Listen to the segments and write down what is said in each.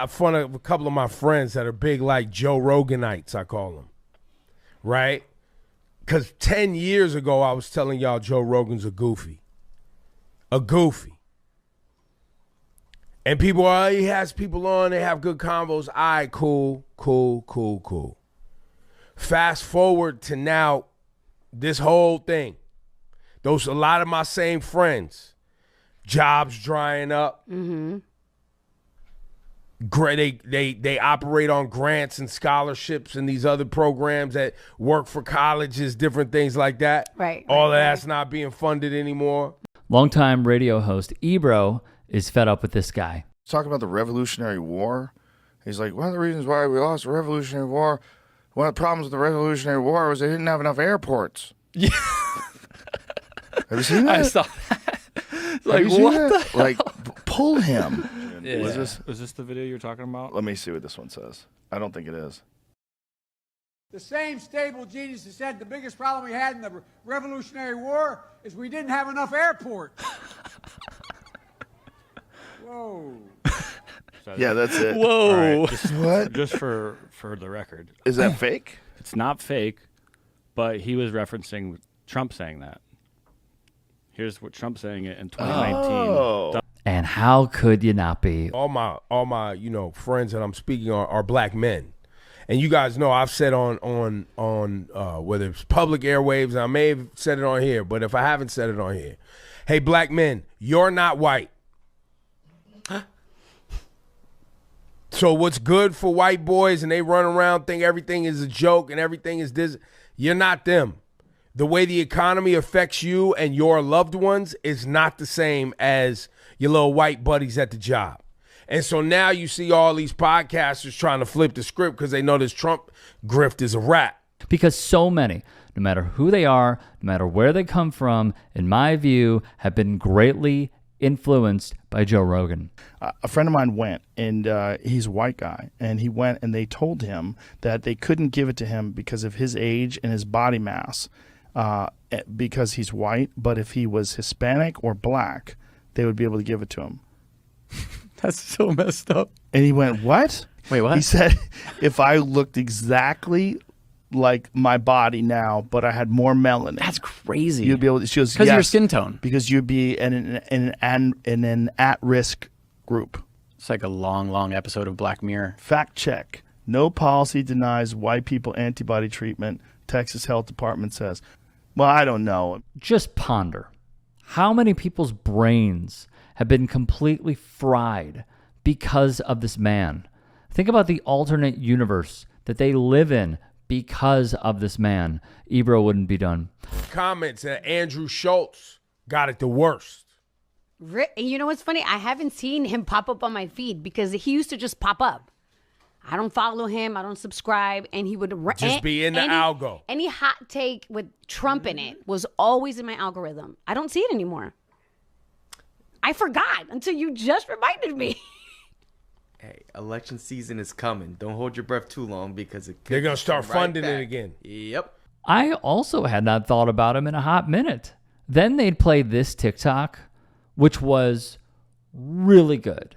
in front of a couple of my friends that are big, like Joe Roganites, I call them, right? Because 10 years ago, I was telling y'all Joe Rogan's a goofy. A goofy. And people, he has people on, they have good combos. All right, cool. Fast forward to now, this whole thing. A lot of my same friends, jobs drying up. Mm-hmm. They operate on grants and scholarships and these other programs that work for colleges, different things like that. Right. All of that's not being funded anymore. Longtime radio host Ebro is fed up with this guy. Talking about the Revolutionary War. He's like, one of the reasons why we lost the Revolutionary War, one of the problems with the Revolutionary War was they didn't have enough airports. Yeah. Have you seen that? I saw that. Like, what the hell? Like, pull him. Yeah. Was this the video you're talking about? Let me see what this one says. I don't think it is. The same stable genius that said the biggest problem we had in the Revolutionary War is we didn't have enough airports. Whoa. Yeah, that's it. Whoa. Right. What? Just for the record. Is that fake? It's not fake, but he was referencing Trump saying that. Here's what Trump saying it in 2019. Oh. And how could you not be? All my friends that I'm speaking on are black men. And you guys know I've said on whether it's public airwaves, and I may have said it on here, but if I haven't said it on here, hey, black men, you're not white. So what's good for white boys and they run around think everything is a joke and everything is this, you're not them. The way the economy affects you and your loved ones is not the same as your little white buddies at the job. And so now you see all these podcasters trying to flip the script because they know this Trump grift is a wrap. Because so many, no matter who they are, no matter where they come from, in my view, have been greatly influenced by Joe Rogan. A friend of mine went, and he's a white guy, and he went and they told him that they couldn't give it to him because of his age and his body mass, because he's white, but if he was Hispanic or black, they would be able to give it to him. That's so messed up. And he went, what? Wait, what? He said, if I looked exactly like my body now, but I had more melanin. That's crazy. You'd be able to. She goes, because yes, of your skin tone. Because you'd be in an at-risk group. It's like a long episode of Black Mirror. Fact check. No policy denies white people antibody treatment. Texas Health Department says. Well, I don't know. Just ponder. How many people's brains have been completely fried because of this man? Think about the alternate universe that they live in because of this man. Ebro wouldn't be done. Comments that Andrew Schultz got it the worst. You know what's funny? I haven't seen him pop up on my feed because he used to just pop up. I don't follow him. I don't subscribe. And he would just be in the algo. Any hot take with Trump in it was always in my algorithm. I don't see it anymore. I forgot until you just reminded me. Hey, election season is coming. Don't hold your breath too long because they're going to start funding it again. Yep. I also had not thought about him in a hot minute. Then they'd play this TikTok, which was really good,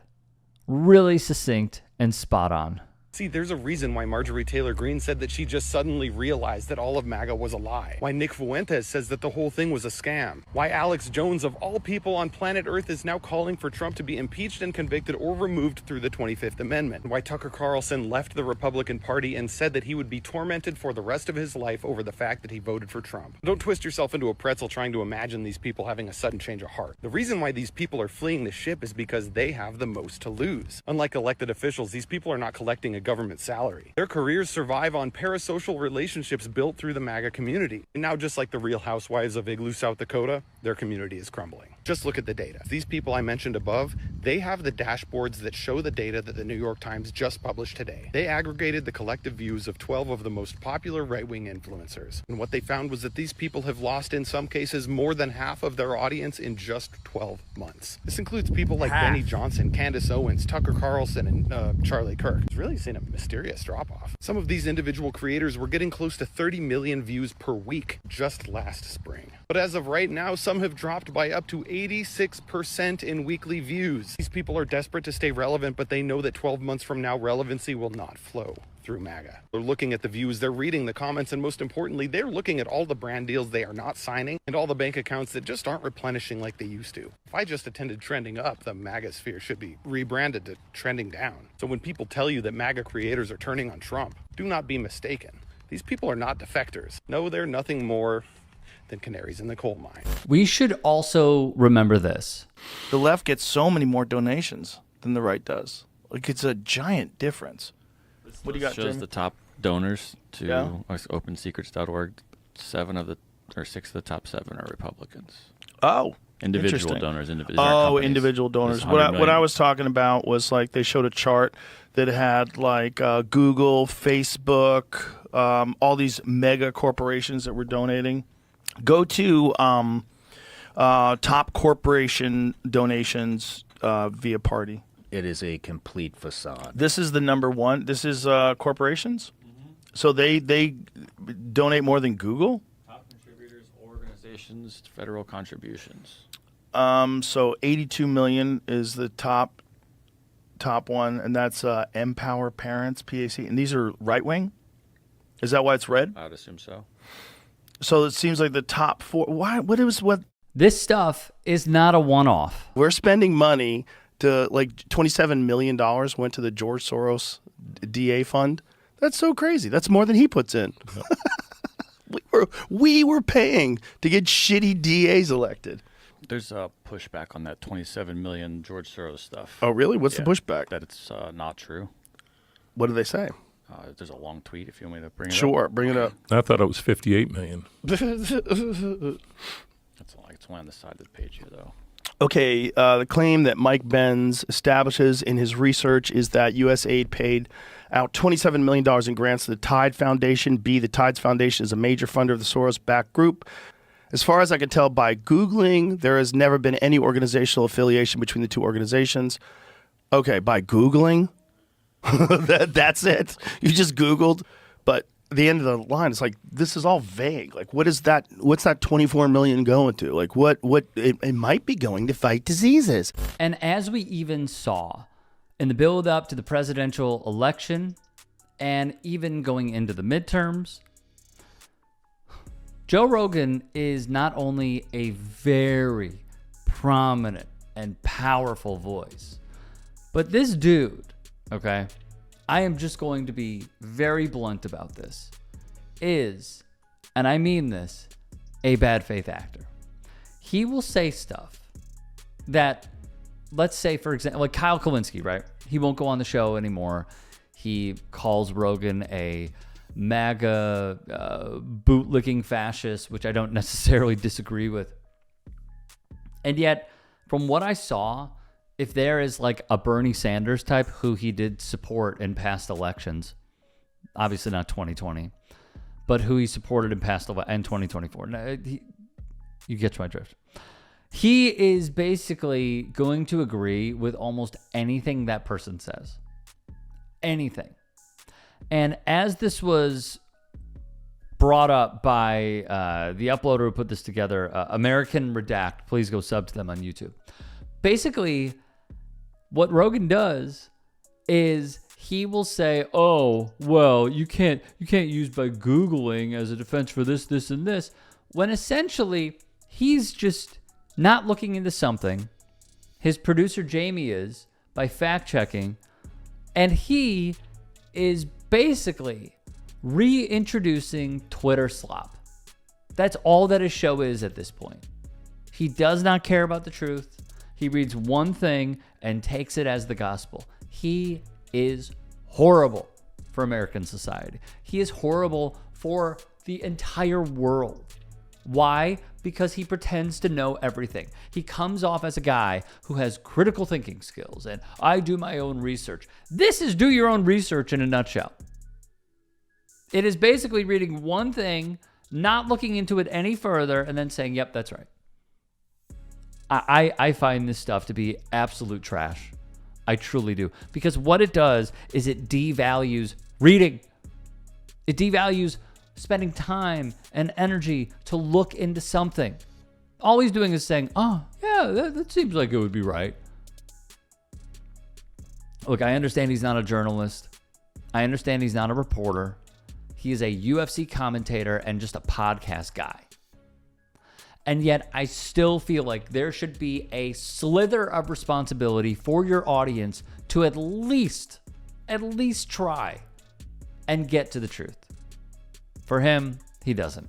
really succinct, and spot on. See, there's a reason why Marjorie Taylor Greene said that she just suddenly realized that all of MAGA was a lie. Why Nick Fuentes says that the whole thing was a scam. Why Alex Jones, of all people on planet Earth, is now calling for Trump to be impeached and convicted or removed through the 25th Amendment. Why Tucker Carlson left the Republican Party and said that he would be tormented for the rest of his life over the fact that he voted for Trump. Don't twist yourself into a pretzel trying to imagine these people having a sudden change of heart. The reason why these people are fleeing the ship is because they have the most to lose. Unlike elected officials, these people are not collecting a government salary. Their careers survive on parasocial relationships built through the MAGA community. And now, just like the Real Housewives of Igloo, South Dakota, their community is crumbling. Just look at the data. These people I mentioned above, they have the dashboards that show the data that the New York Times just published today. They aggregated the collective views of 12 of the most popular right-wing influencers. And what they found was that these people have lost, in some cases, more than half of their audience in just 12 months. This includes people like Benny Johnson, Candace Owens, Tucker Carlson, and Charlie Kirk. It's really seen a mysterious drop-off. Some of these individual creators were getting close to 30 million views per week just last spring. But as of right now, some have dropped by up to 86% in weekly views. These people are desperate to stay relevant, but they know that 12 months from now, relevancy will not flow through MAGA. They're looking at the views, they're reading the comments, and most importantly, they're looking at all the brand deals they are not signing and all the bank accounts that just aren't replenishing like they used to. If I just attended trending up, the MAGA sphere should be rebranded to trending down. So when people tell you that MAGA creators are turning on Trump, do not be mistaken. These people are not defectors. No, they're nothing more than canaries in the coal mine. We should also remember this. The left gets so many more donations than the right does. Like, it's a giant difference. What do you got, shows Jeremy? the top donors to Yeah. OpenSecrets.org. 6 of the top 7 are Republicans. Oh, Individual interesting. donors. Individual donors. It's What 100 I million. was talking about was like they showed a chart that had like Google, Facebook, all these mega corporations that were donating. Go to top corporation donations via party. It is a complete facade. This is the number one. This is corporations. So they donate more than Google. Top contributors, organizations, federal contributions. So 82 million is the top one, and that's Empower Parents, PAC, and these are right wing. Is that why it's red? I would assume so. So it seems like the top 4. Why? What? This stuff is not a one-off. We're spending money to like $27 million went to the George Soros DA fund. That's so crazy. That's more than he puts in. We were paying to get shitty DAs elected. There's a pushback on that 27 million George Soros stuff. Oh, really? What's the pushback? That it's not true. What do they say? There's a long tweet if you want me to bring it up. Sure, bring it up. I thought it was 58 million. It's only on the side of the page here, though. Okay, the claim that Mike Benz establishes in his research is that U.S. aid paid out $27 million in grants to the Tide Foundation. The Tides Foundation is a major funder of the Soros-backed group. As far as I can tell by Googling, there has never been any organizational affiliation between the two organizations. Okay, by Googling? That's it? You just Googled? But at the end of the line, it's like, this is all vague. Like, what is that? What's that 24 million going to? Like, what it might be going to fight diseases. And as we even saw in the build up to the presidential election and even going into the midterms, Joe Rogan is not only a very prominent and powerful voice, but this dude, okay, I am just going to be very blunt about this, is, and I mean this, a bad faith actor. He will say stuff that, let's say, for example, like Kyle Kalinske, right? He won't go on the show anymore. He calls Rogan a MAGA bootlicking fascist, which I don't necessarily disagree with. And yet, from what I saw, if there is like a Bernie Sanders type who he did support in past elections, obviously not 2020, but who he supported in past in 2024. Now, you get my drift. He is basically going to agree with almost anything that person says. Anything. And as this was brought up by the uploader who put this together, American Redact, please go sub to them on YouTube. Basically, what Rogan does is he will say, "Oh, well, you can't use by Googling as a defense for this, this, and this," when essentially he's just not looking into something. His producer Jamie is by fact checking, and he is basically reintroducing Twitter slop. That's all that his show is at this point. He does not care about the truth. He reads one thing and takes it as the gospel. He is horrible for American society. He is horrible for the entire world. Why? Because he pretends to know everything. He comes off as a guy who has critical thinking skills and I do my own research. This is do your own research in a nutshell. It is basically reading one thing, not looking into it any further, and then saying, yep, that's right. I find this stuff to be absolute trash. I truly do. Because what it does is it devalues reading. It devalues spending time and energy to look into something. All he's doing is saying, oh, yeah, that seems like it would be right. Look, I understand he's not a journalist. I understand he's not a reporter. He is a UFC commentator and just a podcast guy. And yet I still feel like there should be a slither of responsibility for your audience to at least try and get to the truth. For him, he doesn't.